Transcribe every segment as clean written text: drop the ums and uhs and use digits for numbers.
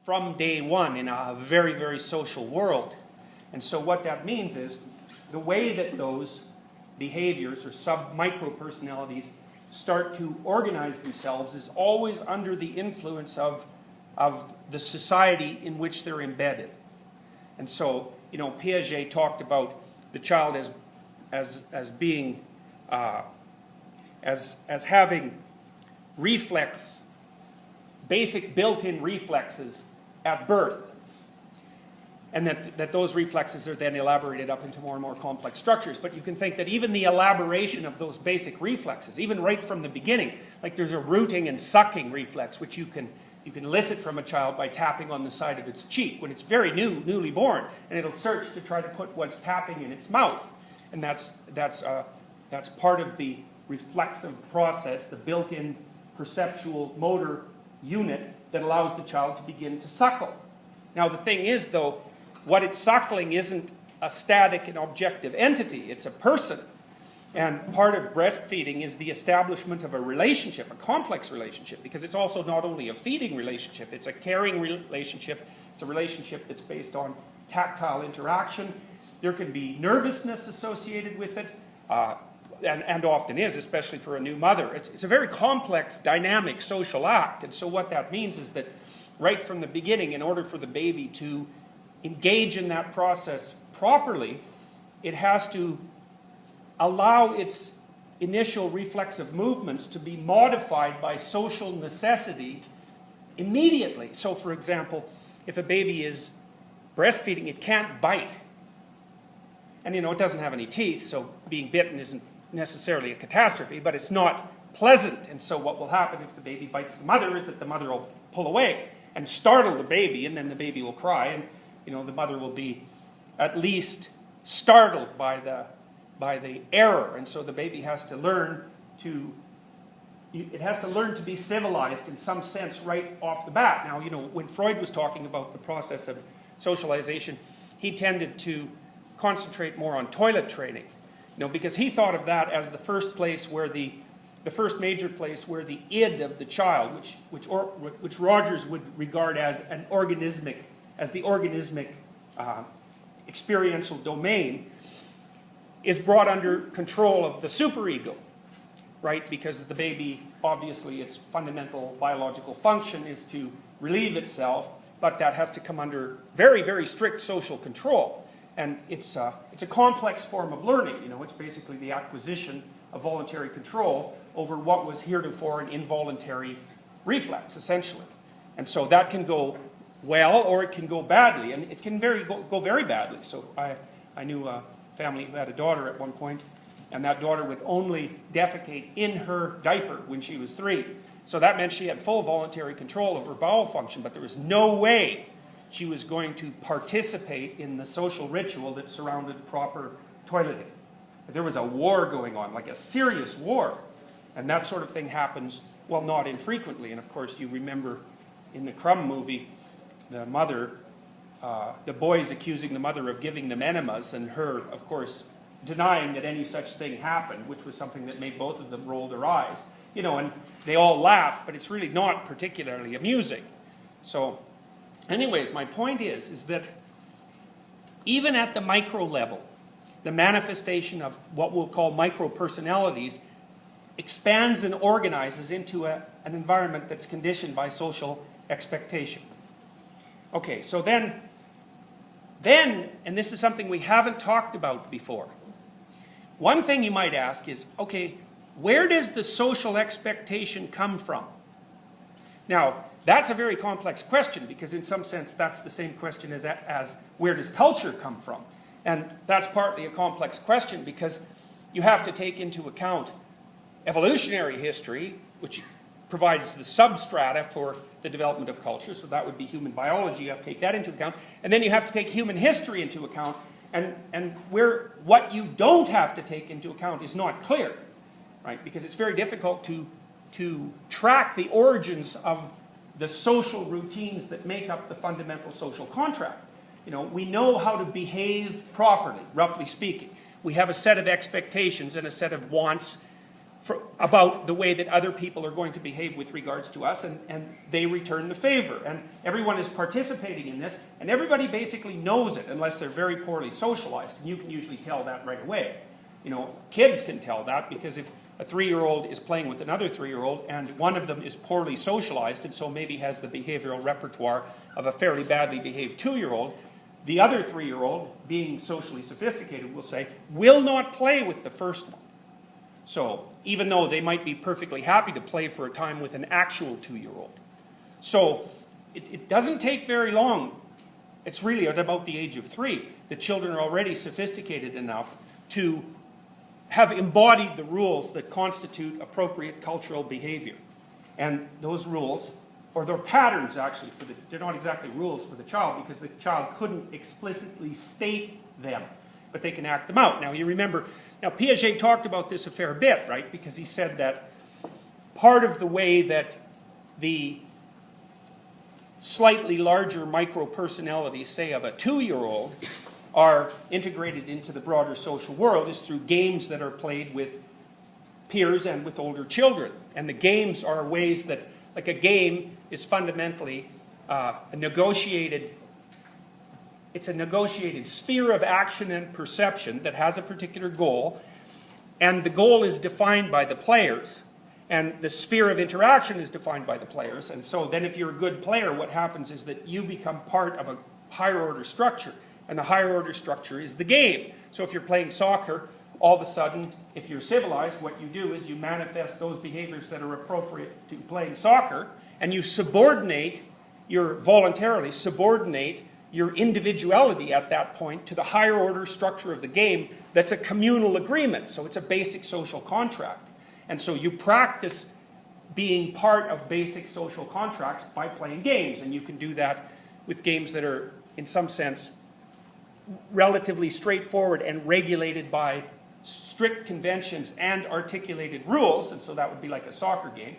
from day one in a very, very social world. And so what that means is the way that those behaviors or sub-micro personalities start to organize themselves is always under the influence of the society in which they're embedded. And so, you know, Piaget talked about the child as being as having basic built-in reflexes at birth, and that those reflexes are then elaborated up into more and more complex structures. But you can think that even the elaboration of those basic reflexes, even right from the beginning, like there's a rooting and sucking reflex, which you can elicit from a child by tapping on the side of its cheek when it's very newly born, and it'll search to try to put what's tapping in its mouth. And that's part of the reflexive process, the built-in perceptual motor unit that allows the child to begin to suckle. Now the thing is, though, what it's suckling isn't a static and objective entity, it's a person. And part of breastfeeding is the establishment of a relationship, a complex relationship, because it's also not only a feeding relationship, it's a caring relationship, it's a relationship that's based on tactile interaction. There can be nervousness associated with it, and often is, especially for a new mother. It's a very complex, dynamic social act. And so what that means is that right from the beginning, in order for the baby to engage in that process properly, it has to allow its initial reflexive movements to be modified by social necessity immediately. So for example, if a baby is breastfeeding, it can't bite. And you know, it doesn't have any teeth, so being bitten isn't necessarily a catastrophe, but it's not pleasant. And so what will happen if the baby bites the mother is that the mother will pull away and startle the baby, and then the baby will cry, and you know, the mother will be at least startled by the error. And so the baby has to learn to be civilized in some sense right off the bat. Now, you know, when Freud was talking about the process of socialization, he tended to concentrate more on toilet training, you know, because he thought of that as the first place where the first major place where the id of the child, which Rogers would regard as the organismic experiential domain, is brought under control of the superego, right? Because the baby, obviously, its fundamental biological function is to relieve itself, but that has to come under very, very strict social control. And it's a complex form of learning. You know, it's basically the acquisition of voluntary control over what was heretofore an involuntary reflex, essentially. And so that can go well or it can go badly, and it can go very badly. So I knew a family who had a daughter at one point, and that daughter would only defecate in her diaper when she was 3. So that meant she had full voluntary control of her bowel function, but there was no way she was going to participate in the social ritual that surrounded proper toileting. There was a war going on, like a serious war. And that sort of thing happens, well, not infrequently. And of course, you remember in the Crumb movie, the mother, the boys accusing the mother of giving them enemas, and her, of course, denying that any such thing happened, which was something that made both of them roll their eyes. You know, and they all laughed, but it's really not particularly amusing. So, anyways, my point is that even at the micro level, the manifestation of what we'll call micro-personalities expands and organizes into an environment that's conditioned by social expectation. Okay, so then, and this is something we haven't talked about before, one thing you might ask is, okay, where does the social expectation come from? Now, that's a very complex question, because in some sense that's the same question as where does culture come from? And that's partly a complex question because you have to take into account evolutionary history, which provides the substrata for the development of culture, so that would be human biology. You have to take that into account. And then you have to take human history into account, and where what you don't have to take into account is not clear, right? Because it's very difficult to track the origins of the social routines that make up the fundamental social contract. You know, we know how to behave properly, roughly speaking. We have a set of expectations and a set of wants about the way that other people are going to behave with regards to us, and they return the favor. And everyone is participating in this, and everybody basically knows it, unless they're very poorly socialized, and you can usually tell that right away. You know, kids can tell that, because if a 3-year-old is playing with another 3-year-old, and one of them is poorly socialized, and so maybe has the behavioral repertoire of a fairly badly behaved 2-year-old, the other 3-year-old, being socially sophisticated, will say, will not play with the first one. So, even though they might be perfectly happy to play for a time with an actual 2-year-old. So, it doesn't take very long. It's really at about the age of 3 that children are already sophisticated enough to have embodied the rules that constitute appropriate cultural behavior. And those rules, or they're patterns actually, they're not exactly rules for the child, because the child couldn't explicitly state them, but they can act them out. Now you remember, Piaget talked about this a fair bit, right? Because he said that part of the way that the slightly larger micro-personalities, say of a 2-year-old, are integrated into the broader social world is through games that are played with peers and with older children. And the games are ways that, like a game is fundamentally a negotiated sphere of action and perception that has a particular goal, and the goal is defined by the players, and the sphere of interaction is defined by the players. And so then if you're a good player, what happens is that you become part of a higher order structure, and the higher order structure is the game. So if you're playing soccer, all of a sudden, if you're civilized, what you do is you manifest those behaviors that are appropriate to playing soccer, and you voluntarily subordinate your individuality at that point to the higher order structure of the game that's a communal agreement. So it's a basic social contract. And so you practice being part of basic social contracts by playing games. And you can do that with games that are, in some sense, relatively straightforward and regulated by strict conventions and articulated rules. And so that would be like a soccer game.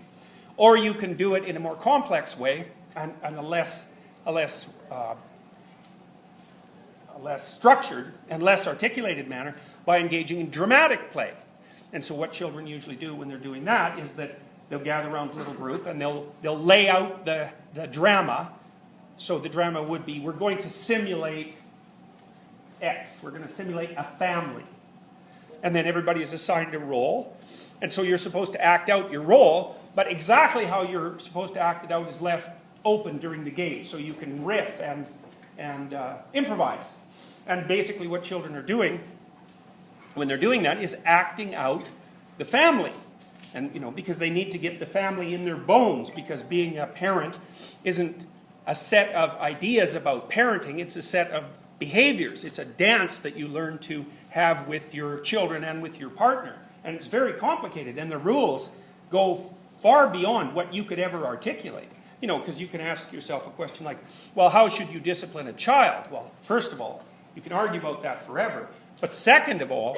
Or you can do it in a more complex way and a less structured and less articulated manner by engaging in dramatic play. And so what children usually do when they're doing that is that they'll gather around a little group and they'll lay out the drama. So the drama would be, we're going to simulate X. We're going to simulate a family. And then everybody is assigned a role. And so you're supposed to act out your role, but exactly how you're supposed to act it out is left open during the game. So you can riff and improvise. And basically what children are doing when they're doing that is acting out the family. And, because they need to get the family in their bones, because being a parent isn't a set of ideas about parenting, it's a set of behaviors. It's a dance that you learn to have with your children and with your partner. And it's very complicated, and the rules go far beyond what you could ever articulate. Because you can ask yourself a question like, well, how should you discipline a child? Well, first of all, you can argue about that forever. But second of all,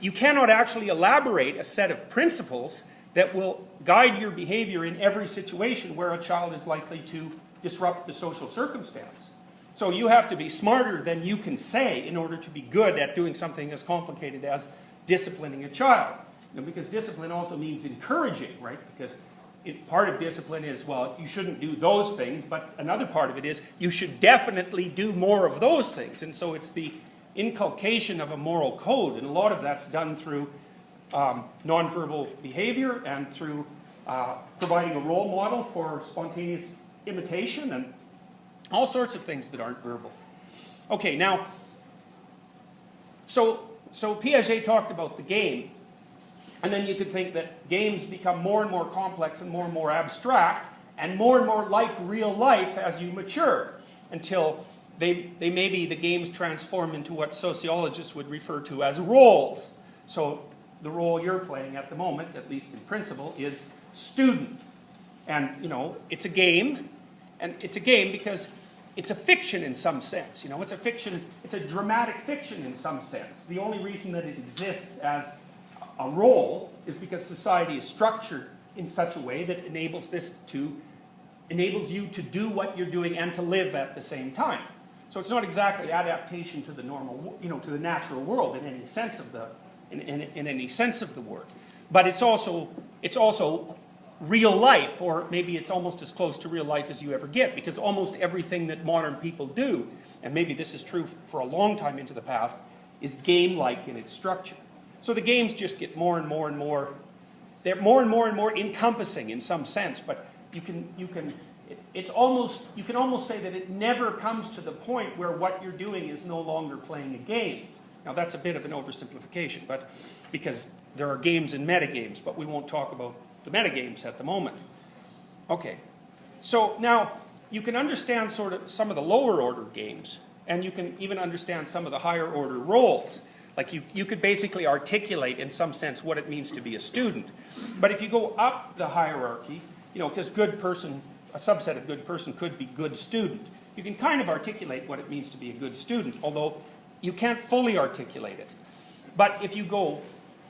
you cannot actually elaborate a set of principles that will guide your behavior in every situation where a child is likely to disrupt the social circumstance. So you have to be smarter than you can say in order to be good at doing something as complicated as disciplining a child. Because discipline also means encouraging, right? Because part of discipline is, well, you shouldn't do those things, but another part of it is you should definitely do more of those things. And so it's the inculcation of a moral code, and a lot of that's done through nonverbal behavior and through providing a role model for spontaneous imitation and all sorts of things that aren't verbal. Okay, now, so Piaget talked about the game, and then you could think that games become more and more complex and more abstract and more like real life as you mature, until maybe the games transform into what sociologists would refer to as roles. So the role you're playing at the moment, at least in principle, is student. And, it's a game, and it's a game because it's a fiction in some sense. It's a fiction, it's a dramatic fiction in some sense. The only reason that it exists as a role is because society is structured in such a way that enables you to do what you're doing and to live at the same time. So it's not exactly adaptation to the normal, to the natural world in any sense of the, in any sense of the word. But it's also real life, or maybe it's almost as close to real life as you ever get, because almost everything that modern people do, and maybe this is true for a long time into the past, is game-like in its structure. So the games just get more and more and more, they're more and more encompassing in some sense, but you can almost say that it never comes to the point where what you're doing is no longer playing a game. Now that's a bit of an oversimplification, but because there are games and metagames, but we won't talk about the metagames at the moment. Okay, so now you can understand sort of some of the lower order games, and you can even understand some of the higher order roles. Like you could basically articulate in some sense what it means to be a student. But if you go up the hierarchy, because good person, a subset of good person could be good student, you can kind of articulate what it means to be a good student, although you can't fully articulate it. But if you go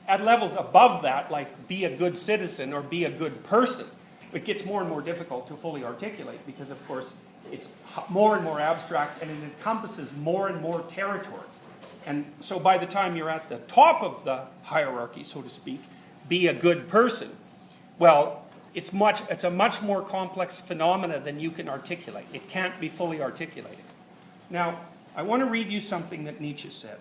at levels above that, like be a good citizen or be a good person, it gets more and more difficult to fully articulate because, of course, it's more and more abstract and it encompasses more and more territory. And so by the time you're at the top of the hierarchy, so to speak, be a good person, well, it's a much more complex phenomena than you can articulate. It can't be fully articulated. Now, I want to read you something that Nietzsche said.